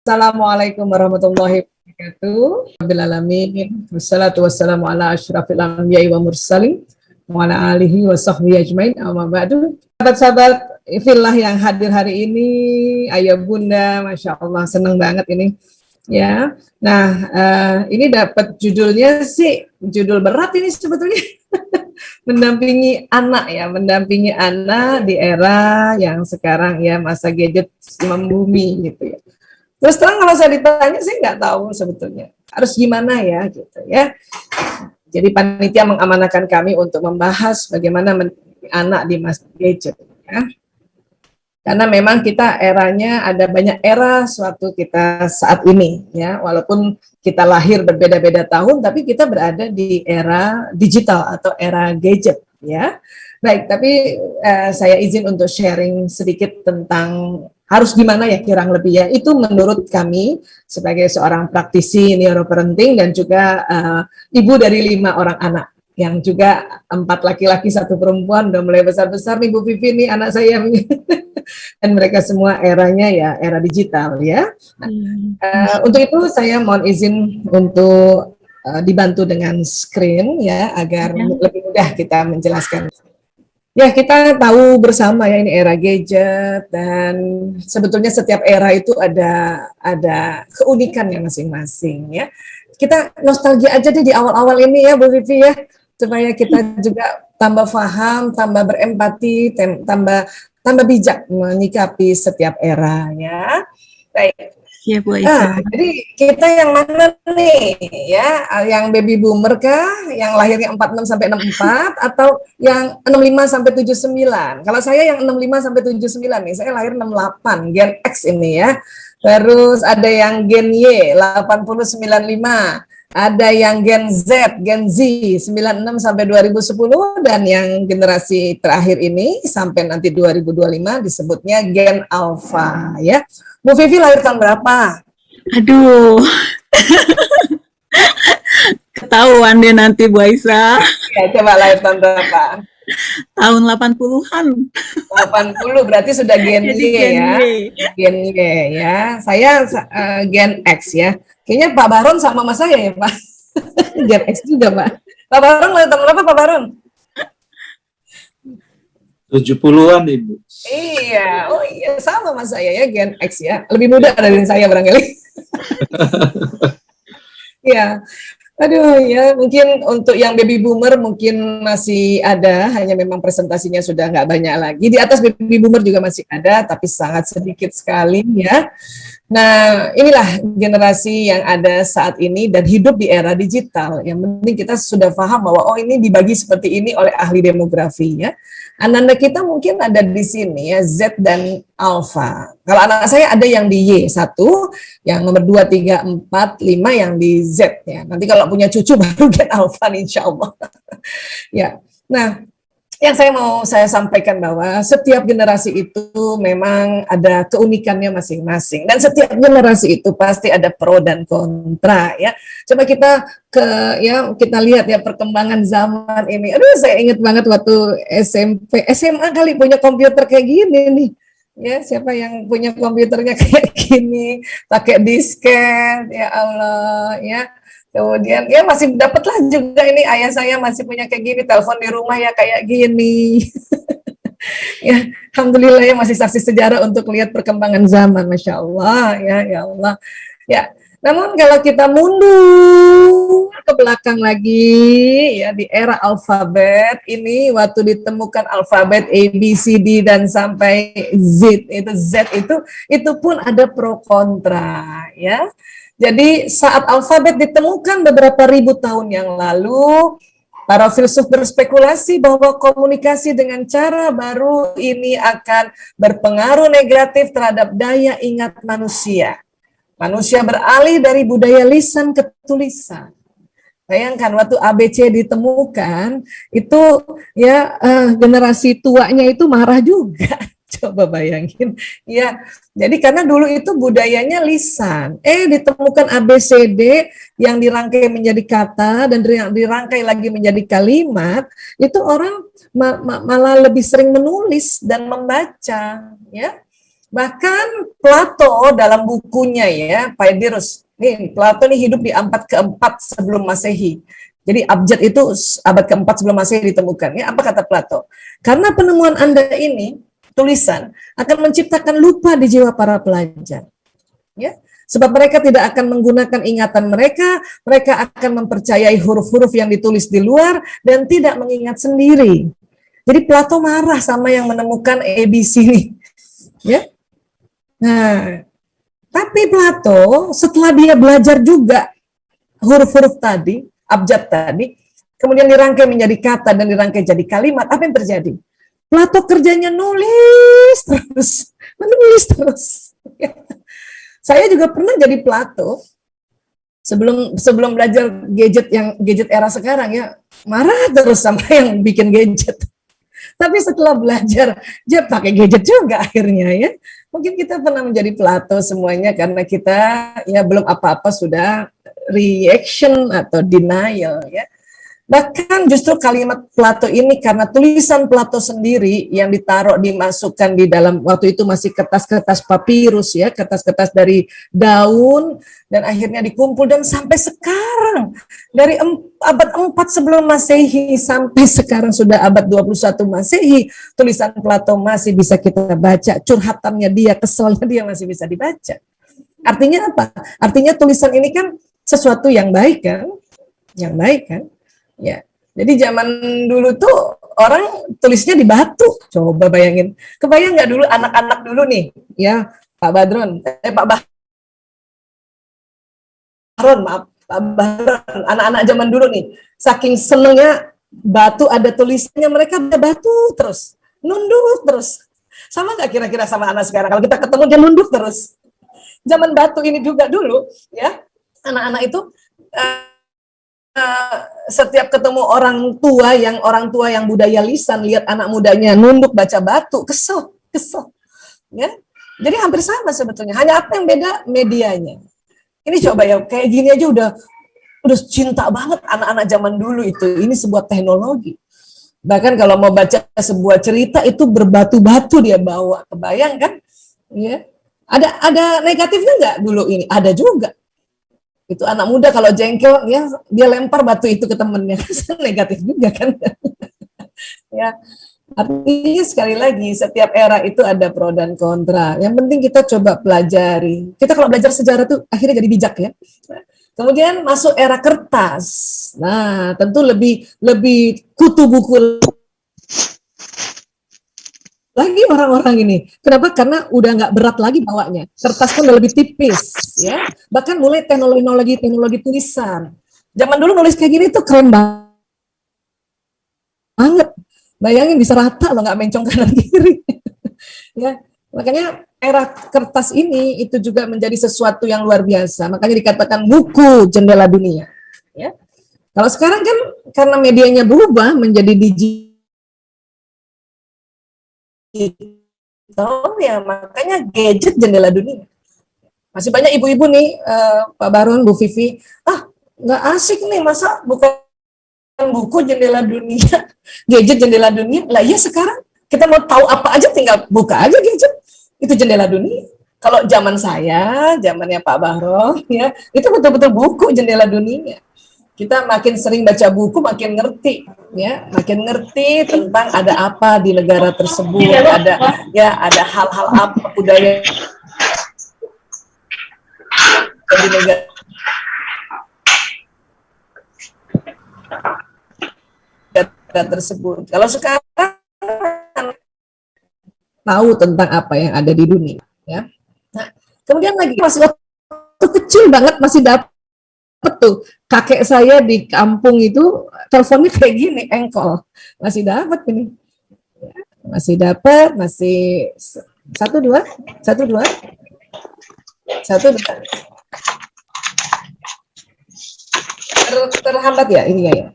Assalamualaikum warahmatullahi wabarakatuh. Rabbil alamin. Wassalatu wassalamu ala asyrafil anbiya'i wa mursalin wa ala alihi wa sahbihi ajmain. Amma ba'du. Sahabat-sahabat fillah yang hadir hari ini, ayah bunda, masya Allah senang banget ini. Ya, nah ini dapat judulnya sih, judul berat ini sebetulnya. mendampingi anak di era yang sekarang ya, masa gadget membumi gitu ya. Terus terang kalau saya ditanya, saya nggak tahu sebetulnya harus gimana ya gitu ya. Jadi panitia mengamanahkan kami untuk membahas bagaimana anak di masa gadget ya. Karena memang kita eranya ada banyak era suatu kita saat ini ya, walaupun kita lahir berbeda-beda tahun, tapi kita berada di era digital atau era gadget ya. Baik, tapi saya izin untuk sharing sedikit tentang harus gimana ya kurang lebih ya. Itu menurut kami sebagai seorang praktisi neuroparenting dan juga ibu dari 5 orang anak, yang juga 4 laki-laki 1 perempuan, udah mulai besar-besar nih Bu Vivi nih anak saya. Dan mereka semua eranya ya era digital ya. Untuk itu saya mohon izin untuk dibantu dengan screen ya, agar lebih mudah kita menjelaskan. Ya, kita tahu bersama ya ini era gadget, dan sebetulnya setiap era itu ada keunikannya masing-masing ya. Kita nostalgia aja deh di awal-awal ini ya Bu Vivi ya, supaya kita juga tambah paham, tambah berempati, tambah bijak menyikapi setiap era ya. Baik. Ya, Bu Aisyah. Jadi kita yang mana nih ya? Yang baby boomer kah? Yang lahirnya 46 sampai 64 atau yang 65 sampai 79? Kalau saya yang 65 sampai 79 nih, saya lahir 68, Gen X ini ya. Terus ada yang Gen Y 8095. Ada yang Gen Z 96 sampai 2010, dan yang generasi terakhir ini sampai nanti 2025 disebutnya Gen Alpha ya. Bu Vivi lahir tahun berapa? Aduh. Ketahuan deh nanti Bu Aisyah. Ya, coba lahir tahun berapa? Tahun 80-an. 80 berarti sudah Gen Y ya. Gen Y ya. Saya Gen X ya. Kayaknya Pak Baron sama Mas saya ya Pak. Gen X juga Pak. Pak Baron lahir tahun berapa Pak Baron? 70-an Ibu. Iya, oh iya sama Mas saya ya, Gen X ya. Lebih muda dari saya barangkali. Ya. Aduh ya, mungkin untuk yang baby boomer mungkin masih ada, hanya memang presentasinya sudah nggak banyak lagi. Di atas baby boomer juga masih ada, tapi sangat sedikit sekali ya. Nah, inilah generasi yang ada saat ini dan hidup di era digital. Yang penting kita sudah paham bahwa oh ini dibagi seperti ini oleh ahli demografi ya. Anak-anak kita mungkin ada di sini ya, Z dan Alpha. Kalau anak saya ada yang di Y1, yang nomor 2, 3, 4, 5 yang di Z ya. Nanti kalau punya cucu baru Gen Alpha nih, insya Allah. Ya, nah yang saya sampaikan bahwa setiap generasi itu memang ada keunikannya masing-masing, dan setiap generasi itu pasti ada pro dan kontra ya. Coba kita kita lihat ya perkembangan zaman ini. Aduh, saya ingat banget waktu SMP, SMA kali punya komputer kayak gini nih. Ya, siapa yang punya komputernya kayak gini, pakai disket, ya Allah ya. Kemudian ya masih dapatlah juga ini, ayah saya masih punya kayak gini, telepon di rumah ya kayak gini. Ya, alhamdulillah ya masih saksi sejarah untuk lihat perkembangan zaman, masya Allah ya Allah. Ya, namun kalau kita mundur ke belakang lagi ya, di era alfabet ini waktu ditemukan alfabet A B C D dan sampai Z itu pun ada pro kontra ya. Jadi saat alfabet ditemukan beberapa ribu tahun yang lalu, para filsuf berspekulasi bahwa komunikasi dengan cara baru ini akan berpengaruh negatif terhadap daya ingat manusia. Manusia beralih dari budaya lisan ke tulisan. Bayangkan waktu ABC ditemukan, itu ya generasi tuanya itu marah juga. Coba bayangin, ya. Jadi karena dulu itu budayanya lisan, ditemukan ABCD yang dirangkai menjadi kata dan dirangkai lagi menjadi kalimat, itu orang malah lebih sering menulis dan membaca, ya. Bahkan Plato dalam bukunya ya, Phaedrus, nih Plato nih hidup di abad keempat sebelum Masehi. Jadi abjad itu abad keempat sebelum Masehi ditemukan. Ya, apa kata Plato? Karena penemuan Anda ini, tulisan, akan menciptakan lupa di jiwa para pelajar. Ya, sebab mereka tidak akan menggunakan ingatan mereka, mereka akan mempercayai huruf-huruf yang ditulis di luar dan tidak mengingat sendiri. Jadi Plato marah sama yang menemukan ABC ini. Ya, nah, tapi Plato setelah dia belajar juga huruf-huruf tadi, abjad tadi, kemudian dirangkai menjadi kata dan dirangkai jadi kalimat, apa yang terjadi? Plato kerjanya nulis terus, menulis terus. Saya juga pernah jadi Plato sebelum belajar gadget era sekarang ya, marah terus sama yang bikin gadget. Tapi setelah belajar, dia pakai gadget juga akhirnya ya. Mungkin kita pernah menjadi Plato semuanya karena kita ya belum apa-apa sudah reaction atau denial ya. Bahkan justru kalimat Plato ini karena tulisan Plato sendiri yang ditaruh dimasukkan di dalam, waktu itu masih kertas-kertas papirus ya, kertas-kertas dari daun, dan akhirnya dikumpul dan sampai sekarang dari abad 4 sebelum Masehi sampai sekarang sudah abad 21 Masehi, tulisan Plato masih bisa kita baca, curhatannya dia, keselnya dia masih bisa dibaca. Artinya apa? Artinya tulisan ini kan sesuatu yang baik kan? Yang baik kan? Ya, jadi zaman dulu tuh orang tulisnya di batu. Coba bayangin. Kebayang nggak dulu anak-anak dulu nih, ya Pak Badron, Pak Bahron, maaf, Pak Bahron, anak-anak zaman dulu nih, saking senengnya batu ada tulisannya, mereka ada batu terus, nunduk terus. Sama nggak kira-kira sama anak sekarang? Kalau kita ketemu dia nunduk terus. Zaman batu ini juga dulu, ya anak-anak itu setiap ketemu orang tua yang budaya lisan, lihat anak mudanya nunduk baca batu, kesel, ya. Jadi hampir sama sebetulnya, hanya apa yang beda medianya. Ini coba ya, kayak gini aja udah cinta banget anak-anak zaman dulu itu. Ini sebuah teknologi. Bahkan kalau mau baca sebuah cerita itu berbatu-batu dia bawa, kebayang kan? Ya. Ada negatifnya nggak dulu ini? Ada juga. Itu anak muda kalau jengkel ya dia lempar batu itu ke temennya. Negatif juga kan. Ya, artinya sekali lagi setiap era itu ada pro dan kontra. Yang penting kita coba pelajari. Kita kalau belajar sejarah tuh akhirnya jadi bijak ya. Kemudian masuk era kertas. Nah, tentu lebih kutu buku lagi orang-orang ini. Kenapa? Karena udah nggak berat lagi bawanya. Kertas pun udah lebih tipis, ya. Bahkan mulai teknologi tulisan. Zaman dulu nulis kayak gini tuh keren banget. Bayangin bisa rata loh, nggak mencong kanan kiri. Ya, makanya era kertas ini itu juga menjadi sesuatu yang luar biasa. Makanya dikatakan buku jendela dunia. Ya. Kalau sekarang kan karena medianya berubah menjadi digital. Ya makanya gadget jendela dunia. Masih banyak ibu-ibu nih, Pak Baron, Bu Vivi, nggak asik nih masa bukan buku jendela dunia, gadget jendela dunia. Lah iya sekarang kita mau tahu apa aja tinggal buka aja gadget, itu jendela dunia. Kalau zaman saya, zamannya Pak Baron, ya itu betul-betul buku jendela dunia. Kita makin sering baca buku, makin ngerti, ya, makin ngerti tentang ada apa di negara tersebut, ada hal-hal apa budaya di negara tersebut. Kalau sekarang tahu tentang apa yang ada di dunia, ya. Nah, kemudian lagi masih waktu kecil banget masih dapat tuh kakek saya di kampung itu teleponnya kayak gini, engkol, masih dapat ini, masih dapat, masih 12 terhambat ya ini ya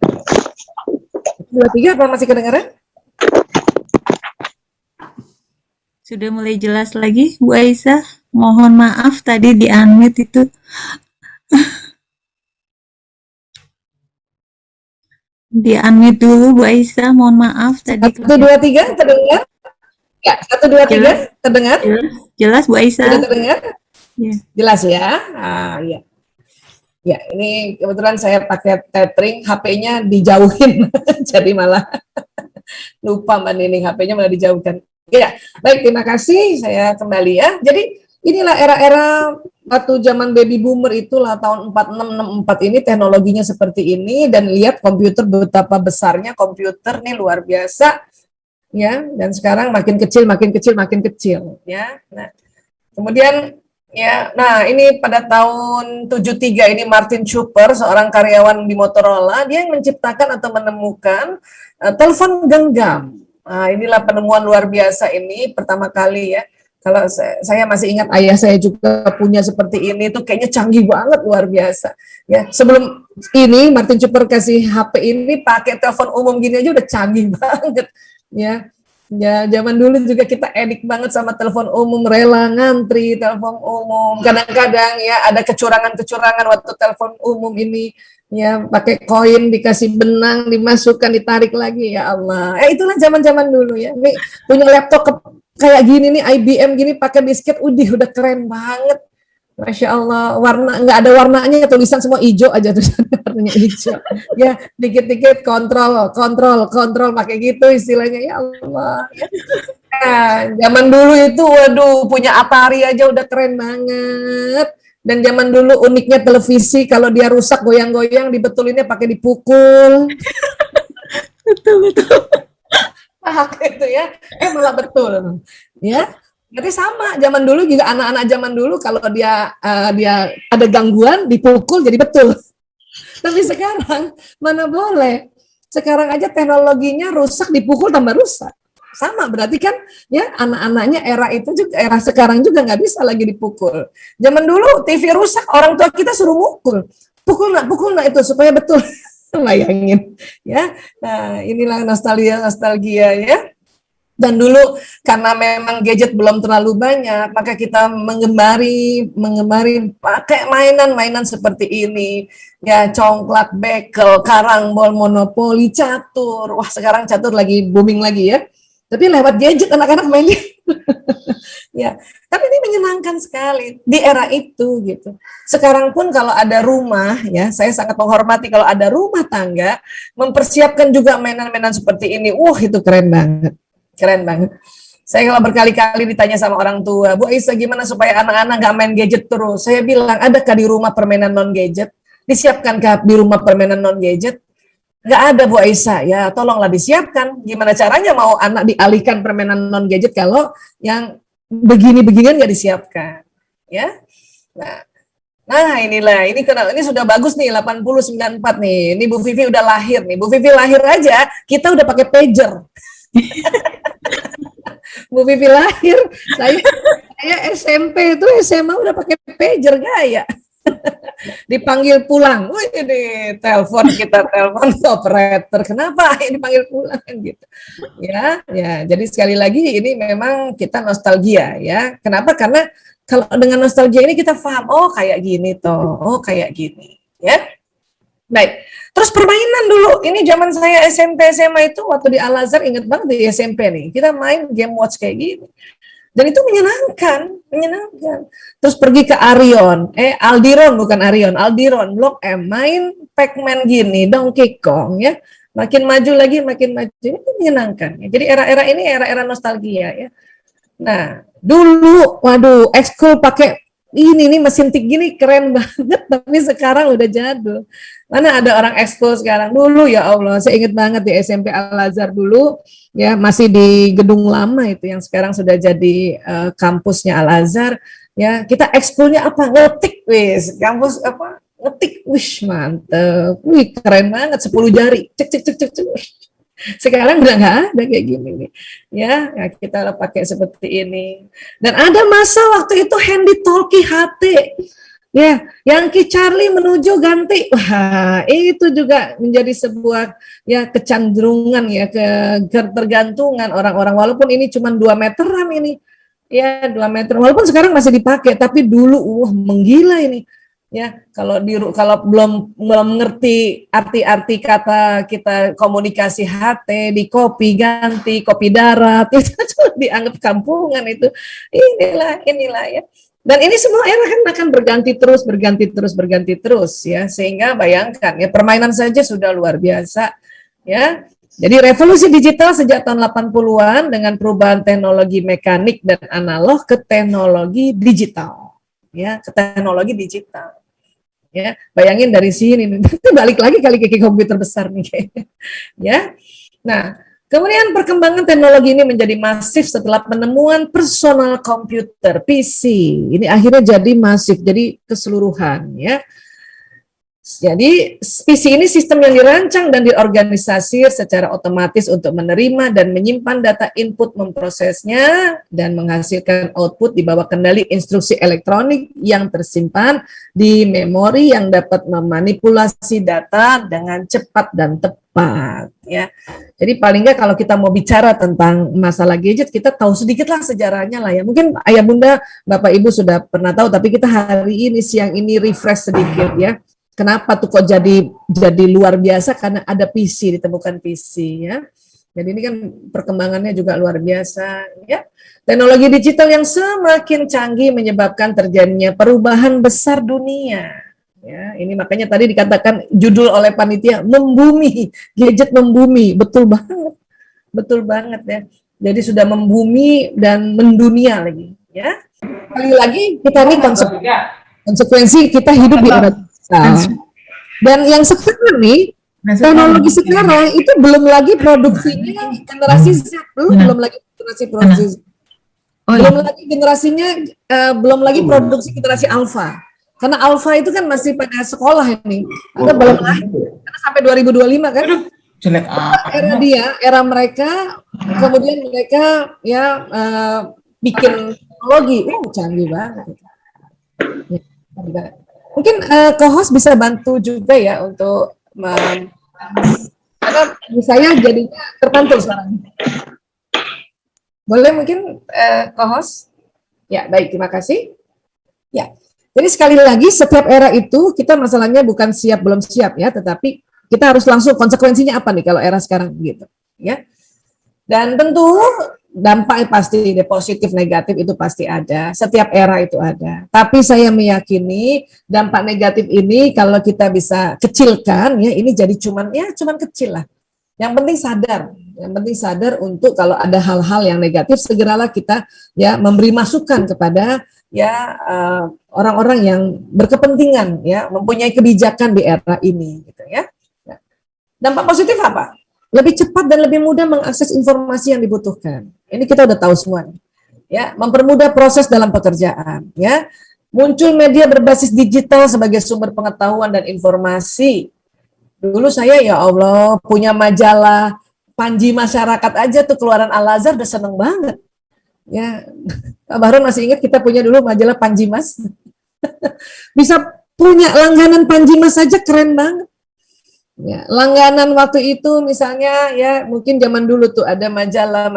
23 apa masih kedengaran? Sudah mulai jelas lagi, Bu Aisyah. Mohon maaf tadi di unmute itu. Di unmute dulu Bu Aisyah, mohon maaf tadi. 1, 2, 3 terdengar? Ya, 1, 2, 3, Jelas, terdengar? jelas Bu Sudah Aisyah. terdengar? Ya. Jelas ya? Ya. Ya, ini kebetulan saya pakai tethering, HP-nya dijauhin, jadi malah lupa Mbak Nining, HP-nya malah dijauhkan. Ya, baik, terima kasih, saya kembali ya. Jadi inilah era-era waktu zaman baby boomer itulah tahun 46, 64 ini teknologinya seperti ini, dan lihat komputer betapa besarnya komputer nih, luar biasa ya, dan sekarang makin kecil, makin kecil, makin kecil ya. Nah, kemudian ya, nah ini pada tahun 73 ini Martin Cooper, seorang karyawan di Motorola, dia yang menciptakan atau menemukan telepon genggam. Nah, inilah penemuan luar biasa ini pertama kali ya. Kalau saya masih ingat ayah saya juga punya seperti ini, itu kayaknya canggih banget, luar biasa. Ya, sebelum ini Martin Cooper kasih HP ini pakai telepon umum gini aja udah canggih banget. Ya, ya, zaman dulu juga kita edik banget sama telepon umum, rela ngantri telepon umum. Kadang-kadang ya ada kecurangan-kecurangan waktu telepon umum ini, ya pakai koin dikasih benang dimasukkan ditarik lagi, ya Allah. Itulah zaman-zaman dulu ya. Nih punya laptop kayak gini nih, IBM gini pakai disket, udah keren banget. Masya Allah, warna nggak ada warnanya, tulisan semua hijau aja, tulisan warnanya hijau. Ya, dikit-dikit kontrol pakai gitu istilahnya, ya Allah. Nah, zaman dulu itu, waduh, punya Atari aja udah keren banget. Dan zaman dulu uniknya televisi, kalau dia rusak goyang-goyang, dibetulinnya pakai dipukul. Betul. Pakai itu ya, malah betul. Ya, berarti sama, zaman dulu juga anak-anak zaman dulu kalau dia ada gangguan dipukul jadi betul. Tapi sekarang mana boleh. Sekarang aja teknologinya rusak dipukul tambah rusak. Sama berarti kan ya, anak-anaknya era itu juga, era sekarang juga nggak bisa lagi dipukul. Zaman dulu TV rusak, orang tua kita suruh mukul. Pukul nak itu supaya betul. Bayangin ya. Nah, inilah nostalgia ya. Dan dulu karena memang gadget belum terlalu banyak, maka kita menggemari pakai mainan-mainan seperti ini. Ya, congklak, bekel, karambol, monopoli, catur. Wah, sekarang catur lagi booming lagi ya. Tapi lewat gadget anak-anak mainnya. Ya, tapi ini menyenangkan sekali di era itu gitu. Sekarang pun kalau ada rumah ya, saya sangat menghormati kalau ada rumah tangga mempersiapkan juga mainan-mainan seperti ini. Itu keren banget. Keren banget. Saya kalau berkali-kali ditanya sama orang tua, Bu Aisyah gimana supaya anak-anak nggak main gadget terus? Saya bilang, adakah di rumah permainan non-gadget? Disiapkankah di rumah permainan non-gadget? Nggak ada Bu Aisyah, ya tolonglah disiapkan. Gimana caranya mau anak dialihkan permainan non-gadget kalau yang begini-beginian nggak disiapkan? Ya, Nah inilah, ini sudah bagus nih, 80-94 nih. Ini Bu Vivi udah lahir nih. Bu Vivi lahir aja, kita udah pakai pager. Bu Vivi lahir, saya SMP itu SMA udah pakai pager gaya. Dipanggil pulang, ini telepon operator, kenapa ini dipanggil pulang gitu. Ya, jadi sekali lagi ini memang kita nostalgia ya. Kenapa? Karena kalau dengan nostalgia ini kita paham, kayak gini toh, kayak gini ya. Baik, terus permainan dulu, ini zaman saya SMP SMA itu waktu di Al-Azhar, inget banget di SMP nih, kita main game watch kayak gini. Dan itu menyenangkan. Terus pergi ke Aldiron, Blok M, main Pac-Man gini, Donkey Kong ya. Makin maju lagi, ini menyenangkan. Jadi era-era ini era-era nostalgia ya. Nah, dulu, waduh, ekskul pakai ini nih mesin tik gini keren banget, tapi sekarang udah jadul. Mana ada orang ekskul sekarang? Dulu ya Allah, saya ingat banget di SMP Al-Azhar dulu, ya masih di gedung lama itu yang sekarang sudah jadi kampusnya Al-Azhar. Ya kita ekskulnya apa? Ngetik, wis kampus apa? Ngetik, wish mantep, wih keren banget, 10 jari, cek. Sekarang udah nggak ada kayak gini nih, ya kita pakai seperti ini. Dan ada masa waktu itu handy talkie HT. Ya, yang Ki Charlie menuju ganti. Wah, itu juga menjadi sebuah ya kecenderungan ya, ketergantungan orang-orang, walaupun ini cuma 2 meteran ini. Ya, 2 meter. Walaupun sekarang masih dipakai, tapi dulu menggila ini. Ya, kalau belum mengerti arti-arti kata kita komunikasi HT di kopi ganti kopi darat itu tuh dianggap kampungan itu. Inilah ya. Dan ini semua era kan akan berganti terus ya, sehingga bayangkan ya, permainan saja sudah luar biasa ya. Jadi revolusi digital sejak tahun 80-an dengan perubahan teknologi mekanik dan analog ke teknologi digital ya, ke teknologi digital. Ya, bayangin dari sini itu balik lagi kali ke komputer besar nih kayaknya. Ya. Nah, kemudian perkembangan teknologi ini menjadi masif setelah penemuan personal computer PC. Ini akhirnya jadi masif, jadi keseluruhan ya. Jadi PC ini sistem yang dirancang dan diorganisasi secara otomatis untuk menerima dan menyimpan data input, memprosesnya, dan menghasilkan output di bawah kendali instruksi elektronik yang tersimpan di memori yang dapat memanipulasi data dengan cepat dan tepat. Ya, jadi paling nggak kalau kita mau bicara tentang masalah gadget, kita tahu sedikit lah sejarahnya lah ya. Mungkin ayah bunda, bapak ibu sudah pernah tahu, tapi kita hari ini siang ini refresh sedikit ya. Kenapa tuh kok jadi luar biasa? Karena ada PC, ditemukan PC ya. Jadi ini kan perkembangannya juga luar biasa ya. Teknologi digital yang semakin canggih menyebabkan terjadinya perubahan besar dunia. Ya, ini makanya tadi dikatakan judul oleh panitia membumi, gadget membumi, betul banget. Betul banget ya. Jadi sudah membumi dan mendunia lagi ya. Sekali lagi kita ini konsekuensi kita hidup di era digital. Dan yang sekarang nih, teknologi sekarang itu belum lagi produksinya generasi Z, belum lagi generasi produksi, belum lagi generasinya, belum lagi produksi generasi alpha. Karena alpha itu kan masih pada sekolah ini, atau belum lahir, karena sampai 2025 kan. Jelek Era dia, era mereka, kemudian mereka ya bikin teknologi, canggih banget. Ya, mungkin co-host bisa bantu juga ya untuk karena saya jadinya terpantul sekarang. Boleh mungkin co-host? Ya, baik, terima kasih. Ya, jadi sekali lagi setiap era itu kita masalahnya bukan siap belum siap ya, tetapi kita harus langsung konsekuensinya apa nih kalau era sekarang gitu, ya. Dan tentu dampak pasti positif negatif itu pasti ada, setiap era itu ada. Tapi saya meyakini dampak negatif ini kalau kita bisa kecilkan ya, ini jadi cuman kecil lah. Yang penting sadar untuk kalau ada hal-hal yang negatif segeralah kita ya memberi masukan kepada ya orang-orang yang berkepentingan ya mempunyai kebijakan di era ini gitu ya. Dampak positif apa? Lebih cepat dan lebih mudah mengakses informasi yang dibutuhkan. Ini kita udah tahu semua. Ya, mempermudah proses dalam pekerjaan. Ya, muncul media berbasis digital sebagai sumber pengetahuan dan informasi. Dulu saya ya Allah punya majalah Panji Masyarakat aja tuh keluaran Al-Azhar udah seneng banget. Ya, Pak Bahron masih ingat kita punya dulu majalah Panji Mas. Bisa punya langganan Panji Mas saja keren banget. Ya, langganan waktu itu misalnya ya mungkin zaman dulu tuh ada majalah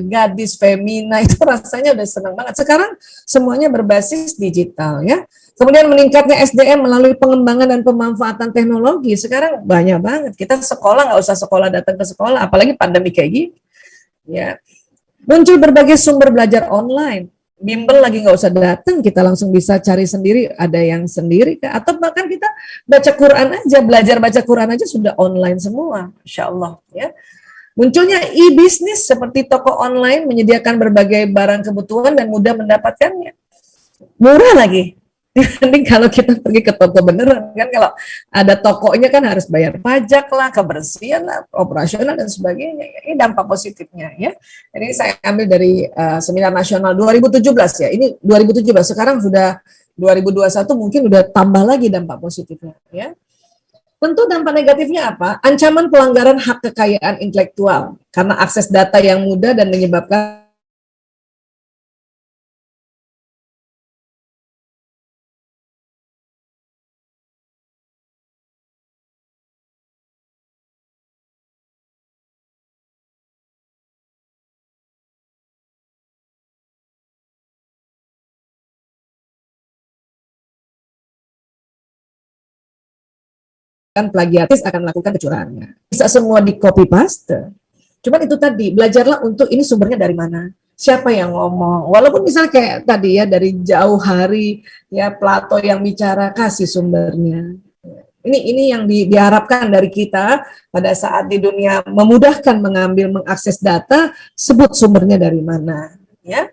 gadis, femina itu rasanya udah senang banget. Sekarang semuanya berbasis digital ya. Kemudian meningkatnya SDM melalui pengembangan dan pemanfaatan teknologi. Sekarang banyak banget. Kita sekolah nggak usah sekolah datang ke sekolah, apalagi pandemi kayak gini. Ya, muncul berbagai sumber belajar online. Bimbel lagi nggak usah datang, kita langsung bisa cari sendiri, ada yang sendiri, atau bahkan kita baca Quran aja, belajar baca Quran aja sudah online semua, Masya Allah. Ya. Munculnya e-bisnis seperti toko online menyediakan berbagai barang kebutuhan dan mudah mendapatkannya. Murah lagi, dibanding kalau kita pergi ke toko beneran kan, kalau ada tokonya kan harus bayar pajak lah, kebersihan lah, operasional dan sebagainya. Ini dampak positifnya ya. Ini saya ambil dari seminar nasional 2017 ya. Ini 2017, sekarang sudah 2021, mungkin udah tambah lagi dampak positifnya ya. Tentu dampak negatifnya apa? Ancaman pelanggaran hak kekayaan intelektual karena akses data yang mudah dan menyebabkan melakukan plagiatis, akan melakukan kecurangan. Bisa semua di copy paste. Cuman itu tadi, belajarlah untuk ini sumbernya dari mana. Siapa yang ngomong. Walaupun misalnya kayak tadi ya, dari jauh hari, ya Plato yang bicara, kasih sumbernya. Ini yang diharapkan dari kita pada saat di dunia memudahkan mengambil, mengakses data, sebut sumbernya dari mana. Ya.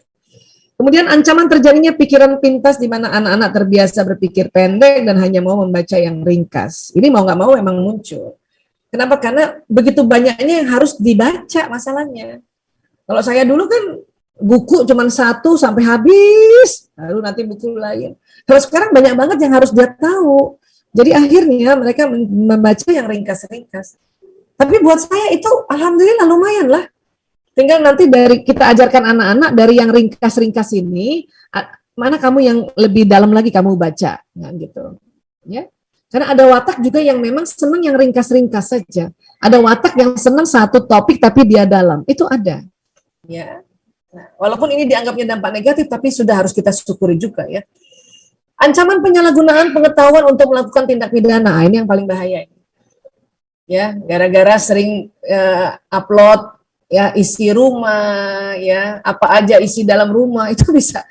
Kemudian ancaman terjadinya pikiran pintas di mana anak-anak terbiasa berpikir pendek dan hanya mau membaca yang ringkas. Ini mau nggak mau memang muncul. Kenapa? Karena begitu banyaknya yang harus dibaca masalahnya. Kalau saya dulu kan buku cuma satu sampai habis, lalu nanti buku lain. Kalau sekarang banyak banget yang harus dia tahu. Jadi akhirnya mereka membaca yang ringkas-ringkas. Tapi buat saya itu alhamdulillah lumayan lah. Tinggal nanti dari kita ajarkan anak-anak dari yang ringkas-ringkas ini, mana kamu yang lebih dalam lagi kamu baca, nah, gitu. Ya. Karena ada watak juga yang memang senang yang ringkas-ringkas saja. Ada watak yang senang satu topik tapi dia dalam. Itu ada. Ya. Nah, walaupun ini dianggapnya dampak negatif, tapi sudah harus kita syukuri juga ya. Ancaman penyalahgunaan pengetahuan untuk melakukan tindak pidana, ini yang paling bahaya. Ya, gara-gara sering upload ya isi rumah, ya apa aja isi dalam rumah itu bisa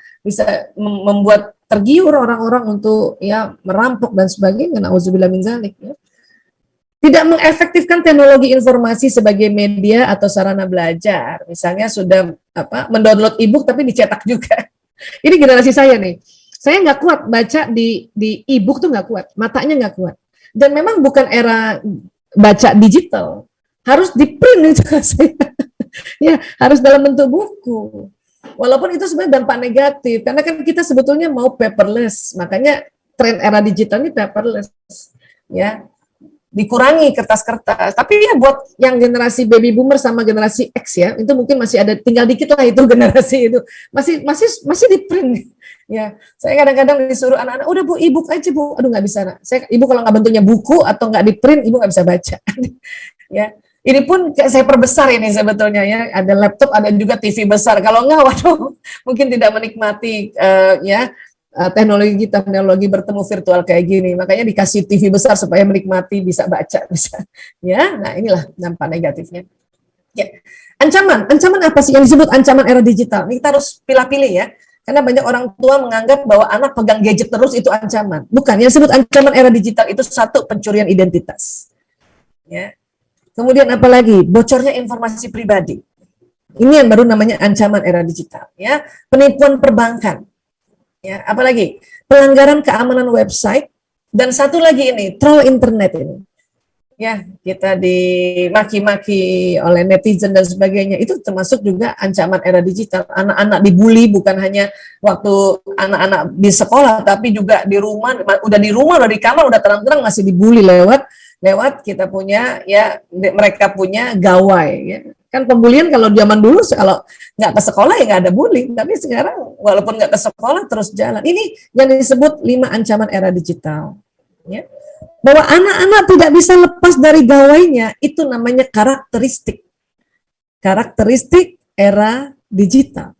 membuat tergiur orang-orang untuk ya merampok dan sebagainya. Nauzubillah min dzalik. Ya. Tidak mengefektifkan teknologi informasi sebagai media atau sarana belajar. Misalnya sudah mendownload e-book tapi dicetak juga. Ini generasi saya nih. Saya nggak kuat baca di e-book tuh nggak kuat, matanya nggak kuat. Dan memang bukan era baca digital, harus di print itu saya. Ya harus dalam bentuk buku. Walaupun itu sebenarnya dampak negatif, karena kan kita sebetulnya mau paperless, makanya tren era digital ini paperless, ya dikurangi kertas-kertas. Tapi ya buat yang generasi baby boomer sama generasi X ya, itu mungkin masih ada tinggal dikit lah itu generasi itu masih di print. Ya, saya kadang-kadang disuruh anak-anak, udah bu, e-book aja bu, aduh nggak bisa. Saya ibu kalau nggak bentuknya buku atau nggak di print, ibu nggak bisa baca. Ya. Ini pun saya perbesar ini sebetulnya ya, ada laptop, ada juga TV besar. Kalau enggak, waduh, mungkin tidak menikmati teknologi bertemu virtual kayak gini. Makanya dikasih TV besar supaya menikmati, bisa baca, bisa. Ya, nah inilah dampak negatifnya. Ya, ancaman apa sih yang disebut ancaman era digital? Ini kita harus pilih-pilih ya, karena banyak orang tua menganggap bahwa anak pegang gadget terus itu ancaman. Bukan, yang disebut ancaman era digital itu satu, pencurian identitas. Ya. Kemudian apalagi bocornya informasi pribadi. Ini yang baru namanya ancaman era digital. Ya, penipuan perbankan. Ya, apalagi pelanggaran keamanan website dan satu lagi ini troll internet ini. Ya, kita dimaki-maki oleh netizen dan sebagainya. Itu termasuk juga ancaman era digital. Anak-anak dibully bukan hanya waktu anak-anak di sekolah, tapi juga di rumah. Udah di kamar, udah terang-terang masih dibully lewat kita punya ya, mereka punya gawai ya. Kan pembulian kalau zaman dulu kalau nggak ke sekolah ya nggak ada bullying, tapi sekarang walaupun nggak ke sekolah terus jalan. Ini yang disebut 5 ancaman era digital ya. Bahwa anak-anak tidak bisa lepas dari gawainya, itu namanya karakteristik era digital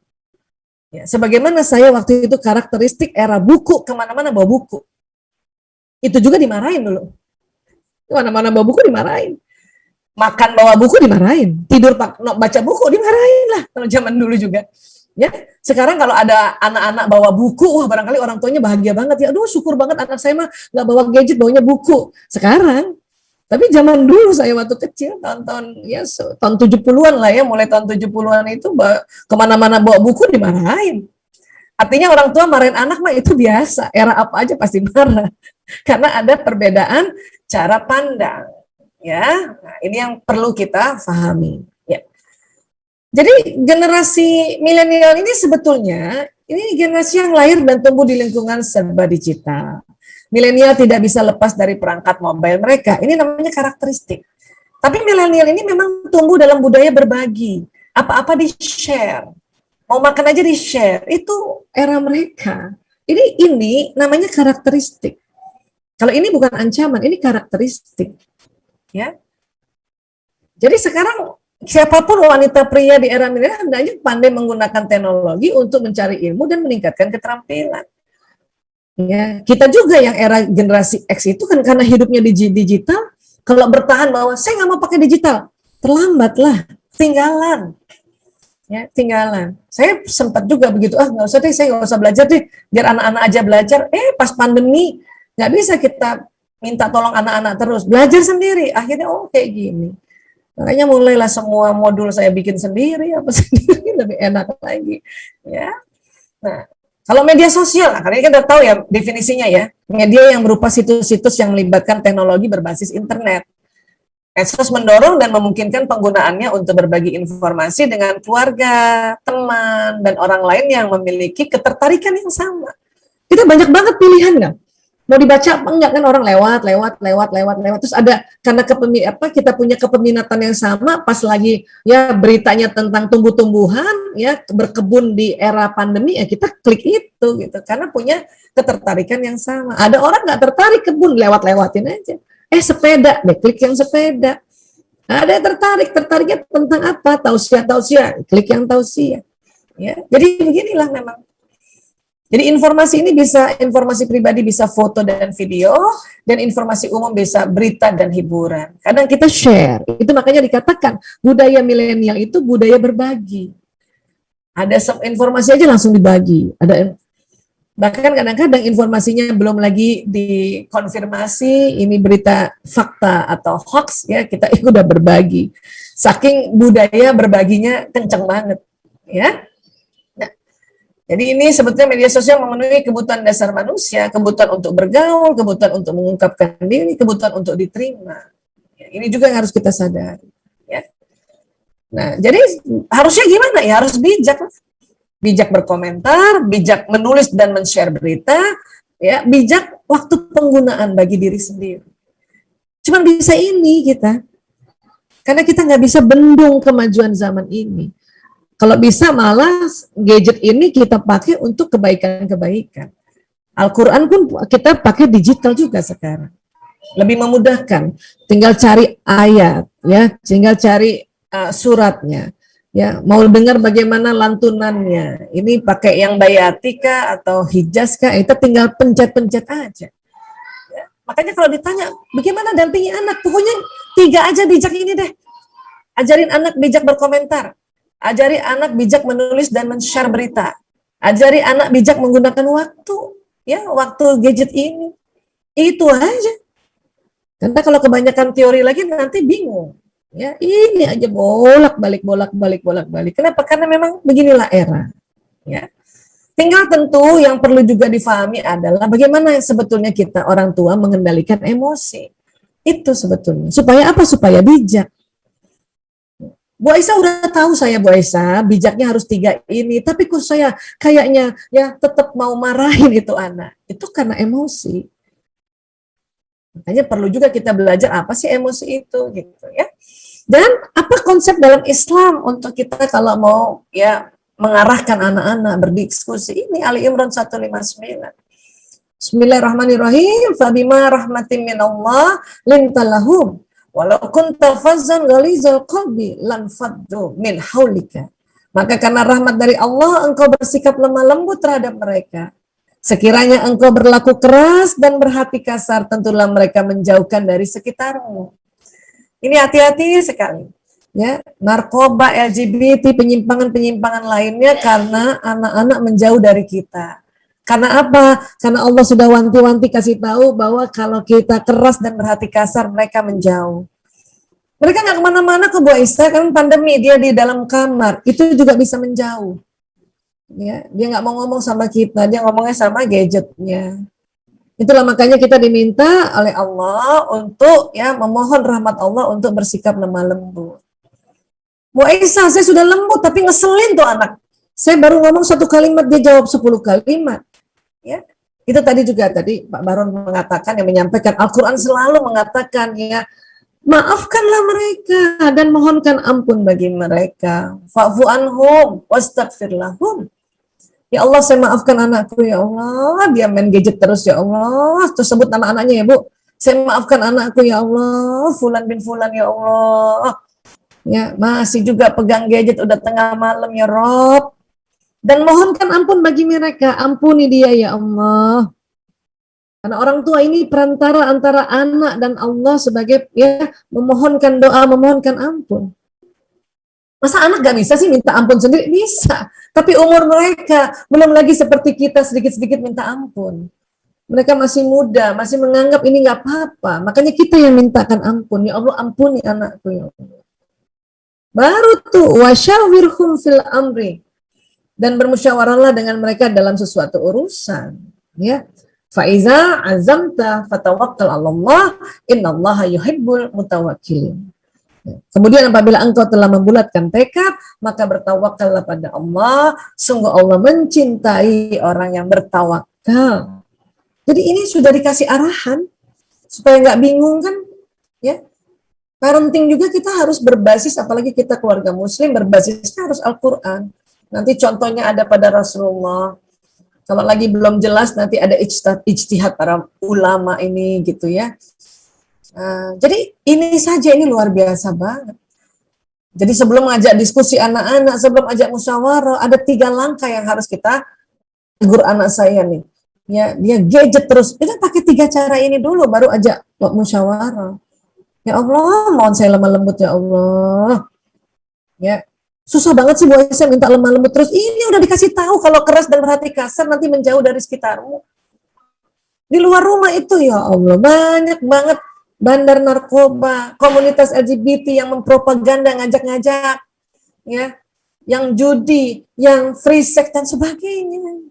ya. Sebagaimana saya waktu itu karakteristik era buku, kemana-mana bawa buku, itu juga dimarahin dulu. Mana-mana bawa buku dimarahin, makan bawa buku dimarahin, tidur baca buku dimarahin lah kalau zaman dulu juga. Ya, sekarang kalau ada anak-anak bawa buku, wah barangkali orang tuanya bahagia banget ya. Aduh, syukur banget anak saya mah nggak bawa gadget, bawanya buku. Sekarang, tapi zaman dulu saya waktu kecil, tahun 70-an lah ya, mulai tahun 70-an itu kemana-mana bawa buku dimarahin. Artinya orang tua marahin anak mah itu biasa, era apa aja pasti marah. Karena ada perbedaan cara pandang, ya. Nah, ini yang perlu kita pahami. Ya. Jadi generasi milenial ini sebetulnya ini generasi yang lahir dan tumbuh di lingkungan serba digital. Milenial tidak bisa lepas dari perangkat mobile mereka. Ini namanya karakteristik. Tapi milenial ini memang tumbuh dalam budaya berbagi. Apa-apa di-share. Mau makan aja di-share. Itu era mereka. Ini namanya karakteristik. Kalau ini bukan ancaman, ini karakteristik. Ya. Jadi sekarang siapapun wanita pria di era milenial hendaknya pandai menggunakan teknologi untuk mencari ilmu dan meningkatkan keterampilan. Ya, kita juga yang era generasi X itu kan karena hidupnya digital, kalau bertahan bahwa saya nggak mau pakai digital, terlambatlah, tinggalan. Ya, tinggalan. Saya sempat juga begitu, nggak usah deh, saya nggak usah belajar deh, biar anak-anak aja belajar. Pas pandemi, nggak bisa kita minta tolong anak-anak terus, belajar sendiri. Akhirnya, kayak gini. Makanya mulailah semua modul saya bikin sendiri, apa sendiri, lebih enak lagi. Ya, nah, kalau media sosial, karena kita tahu ya definisinya ya, media yang berupa situs-situs yang melibatkan teknologi berbasis internet. Medsos mendorong dan memungkinkan penggunaannya untuk berbagi informasi dengan keluarga, teman, dan orang lain yang memiliki ketertarikan yang sama. Kita banyak banget pilihan nggak? Mau dibaca apa enggak kan orang lewat. Terus ada karena kita punya kepeminatan yang sama, pas lagi ya beritanya tentang tumbuh-tumbuhan, ya berkebun di era pandemi, ya kita klik itu gitu, karena punya ketertarikan yang sama. Ada orang nggak tertarik kebun, lewat-lewatin aja. Sepeda, deh klik yang sepeda. Ada yang tertariknya tentang apa? Tausiah, klik yang tausiah. Ya, jadi beginilah memang. Jadi informasi pribadi bisa foto dan video, dan informasi umum bisa berita dan hiburan. Kadang kita share, itu makanya dikatakan budaya milenial itu budaya berbagi. Ada informasi aja langsung dibagi. Bahkan kadang-kadang informasinya belum lagi dikonfirmasi, ini berita fakta atau hoax, ya kita udah berbagi. Saking budaya berbaginya kenceng banget, ya. Nah, jadi ini sebetulnya media sosial memenuhi kebutuhan dasar manusia, kebutuhan untuk bergaul, kebutuhan untuk mengungkapkan diri, kebutuhan untuk diterima. Ya, ini juga yang harus kita sadari. Ya. Nah, jadi harusnya gimana ya? Harus bijak. Bijak berkomentar, bijak menulis dan men-share berita, ya, bijak waktu penggunaan bagi diri sendiri. Cuman bisa ini kita, karena kita nggak bisa bendung kemajuan zaman ini. Kalau bisa malah gadget ini kita pakai untuk kebaikan-kebaikan. Al-Quran pun kita pakai digital juga sekarang. Lebih memudahkan, tinggal cari ayat, ya, tinggal cari suratnya. Ya, mau dengar bagaimana lantunannya, ini pakai yang bayati kah atau hijaz kah, itu tinggal pencet-pencet aja. Ya, makanya kalau ditanya, bagaimana dampingi anak, pokoknya 3 aja bijak ini deh. Ajarin anak bijak berkomentar, ajari anak bijak menulis dan men-share berita, ajari anak bijak menggunakan waktu, ya, waktu gadget ini. Itu aja. Karena kalau kebanyakan teori lagi nanti bingung. Ya, ini aja bolak-balik. Kenapa? Karena memang beginilah era. Ya. Tinggal tentu yang perlu juga difahami adalah bagaimana sebetulnya kita orang tua mengendalikan emosi. Itu sebetulnya. Supaya apa? Supaya bijak. Bu Aisyah udah tahu saya, Bu Aisyah, bijaknya harus 3 ini, tapi kok saya kayaknya ya tetap mau marahin itu anak. Itu karena emosi. Makanya perlu juga kita belajar apa sih emosi itu gitu ya. Dan apa konsep dalam Islam untuk kita kalau mau ya mengarahkan anak-anak berdiskusi. Ini Ali Imran 159. Bismillahirrahmanirrahim. Fabima rahmatin minallah lintalahum walau kunta fazzan ghalizal qalbi lan faddu min haulika. Maka karena rahmat dari Allah engkau bersikap lemah lembut terhadap mereka. Sekiranya engkau berlaku keras dan berhati kasar, tentulah mereka menjauhkan dari sekitarmu. Ini hati-hati sekali. Ya, narkoba, LGBT, penyimpangan-penyimpangan lainnya karena anak-anak menjauh dari kita. Karena apa? Karena Allah sudah wanti-wanti kasih tahu bahwa kalau kita keras dan berhati kasar, mereka menjauh. Mereka nggak kemana-mana ke Bu Aisyah, kan pandemi, dia di dalam kamar, itu juga bisa menjauh. Ya, dia nggak mau ngomong sama kita, dia ngomongnya sama gadgetnya. Itulah makanya kita diminta oleh Allah untuk ya memohon rahmat Allah untuk bersikap lemah lembut. Bu Aisyah, saya sudah lembut tapi ngeselin tuh anak. Saya baru ngomong 1 kalimat, dia jawab 10 kalimat. Ya, itu tadi Pak Baron mengatakan, yang menyampaikan Al-Quran selalu mengatakan ya, maafkanlah mereka dan mohonkan ampun bagi mereka. Fa'fu anhum wastaghfir lahum. Ya Allah, saya maafkan anakku, ya Allah, dia main gadget terus, ya Allah, terus sebut nama anaknya ya Bu, saya maafkan anakku, ya Allah, Fulan bin Fulan, ya Allah, ya masih juga pegang gadget, udah tengah malam, ya Rob, dan mohonkan ampun bagi mereka, ampuni dia, ya Allah, Karena orang tua ini perantara antara anak dan Allah sebagai ya memohonkan doa, memohonkan ampun. Masa anak gak bisa sih minta ampun sendiri? Bisa. Tapi umur mereka belum lagi seperti kita sedikit-sedikit minta ampun. Mereka masih muda, masih menganggap ini nggak apa-apa. Makanya kita yang mintakan ampun. Ya Allah, ampuni anakku ya Allah. Baru tuh wasyawirhum fil amri, dan bermusyawarahlah dengan mereka dalam sesuatu urusan. Ya, faiza azamta fatawakkal 'alallah, innallaha yuhibbul mutawakkilin. Kemudian apabila engkau telah membulatkan tekad, maka bertawakallah pada Allah. Sungguh Allah mencintai orang yang bertawakal. Jadi ini sudah dikasih arahan supaya nggak bingung kan? Ya, parenting juga kita harus berbasis, apalagi kita keluarga Muslim, berbasisnya harus Al-Quran. Nanti contohnya ada pada Rasulullah. Kalau lagi belum jelas, nanti ada ijtihad para ulama ini gitu ya. Jadi ini saja, ini luar biasa banget. Jadi sebelum ngajak diskusi anak-anak, sebelum ajak musyawarah, ada 3 langkah yang harus kita tegur anak saya nih. Ya, dia gadget terus. Kita pakai 3 cara ini dulu, baru ajak musyawarah. Ya Allah, mohon saya lemah lembut ya Allah. Ya, susah banget sih Bu Aisyah minta lemah lembut terus. Ini udah dikasih tahu kalau keras dan berhati kasar nanti menjauh dari sekitarmu. Di luar rumah itu ya Allah banyak banget bandar narkoba, komunitas LGBT yang mempropaganda, ngajak-ngajak, ya, yang judi, yang free sex dan sebagainya.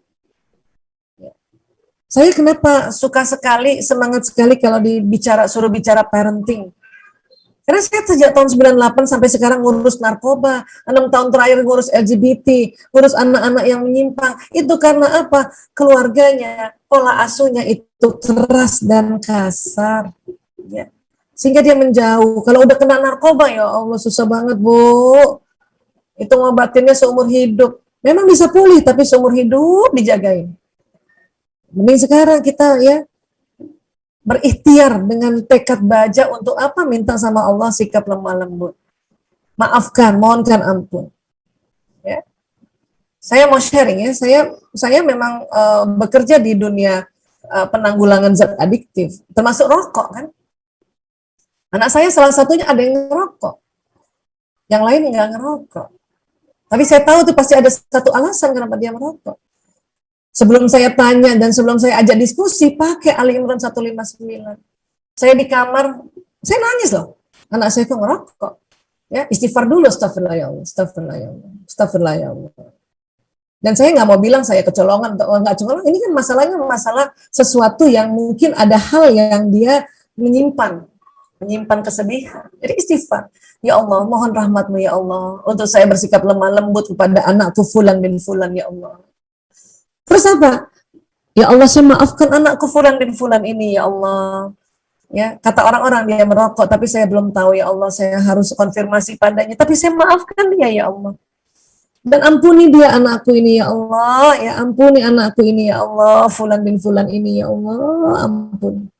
Ya. Saya kenapa suka sekali, semangat sekali kalau suruh bicara parenting. Karena saya sejak tahun 98 sampai sekarang ngurus narkoba, 6 tahun terakhir ngurus LGBT, ngurus anak-anak yang menyimpang. Itu karena apa? Keluarganya, pola asuhnya itu keras dan kasar. Ya. Sehingga dia menjauh. Kalau udah kena narkoba, ya Allah susah banget Bu. Itu ngobatinnya seumur hidup. Memang bisa pulih, tapi seumur hidup dijagain. Mending sekarang kita ya berikhtiar dengan tekad baja untuk apa? Minta sama Allah sikap lemah lembut. Maafkan, mohonkan ampun. Ya. Saya mau sharing ya. Saya memang bekerja di dunia penanggulangan zat adiktif, termasuk rokok kan. Anak saya salah satunya ada yang ngerokok, yang lain nggak ngerokok. Tapi saya tahu tuh pasti ada satu alasan kenapa dia merokok. Sebelum saya tanya dan sebelum saya ajak diskusi, pakai Ali Imran 159. Saya di kamar, saya nangis loh. Anak saya kok ngerokok. Ya, istighfar dulu, astagfirullah ya Allah, astagfirullah ya Allah, astagfirullah ya Allah. Dan saya nggak mau bilang saya kecolongan atau nggak colongan. Ini kan masalahnya masalah sesuatu yang mungkin ada hal yang dia menyimpan kesedihan. Jadi istighfar. Ya Allah, mohon rahmat-Mu ya Allah, untuk saya bersikap lemah lembut kepada anakku Fulan bin Fulan ya Allah. Terus apa? Ya Allah, saya maafkan anakku Fulan bin Fulan ini ya Allah. Ya, kata orang-orang dia merokok, tapi saya belum tahu ya Allah, saya harus konfirmasi padanya. Tapi saya maafkan dia ya Allah. Dan ampuni dia anakku ini ya Allah, ya ampuni anakku ini ya Allah, Fulan bin Fulan ini ya Allah, ampun.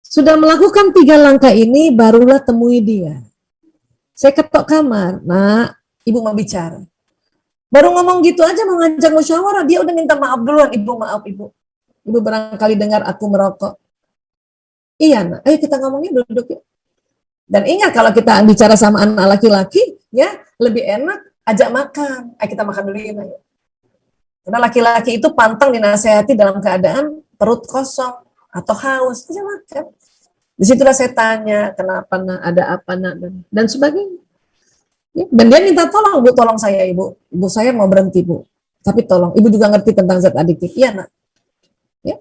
Sudah melakukan 3 langkah ini, barulah temui dia. Saya ketok kamar, Nak, Ibu mau bicara. Baru ngomong gitu aja, mau ngajak musyawarah, dia udah minta maaf duluan. Ibu, maaf Ibu. Ibu barangkali dengar aku merokok. Iya Nak, ayo kita ngomongnya duduk yuk. Dan ingat kalau kita bicara sama anak laki-laki, ya lebih enak ajak makan. Ayo kita makan dulu ya. Karena laki-laki itu pantang dinasehati dalam keadaan perut kosong atau haus, aja makan. Disitulah saya tanya, kenapa Nak, ada apa Nak, dan sebagainya. Ya, dan dia minta tolong, Bu, tolong saya Ibu. Ibu saya mau berhenti Bu, tapi tolong. Ibu juga ngerti tentang zat adiktif. Iya Nak. Ya.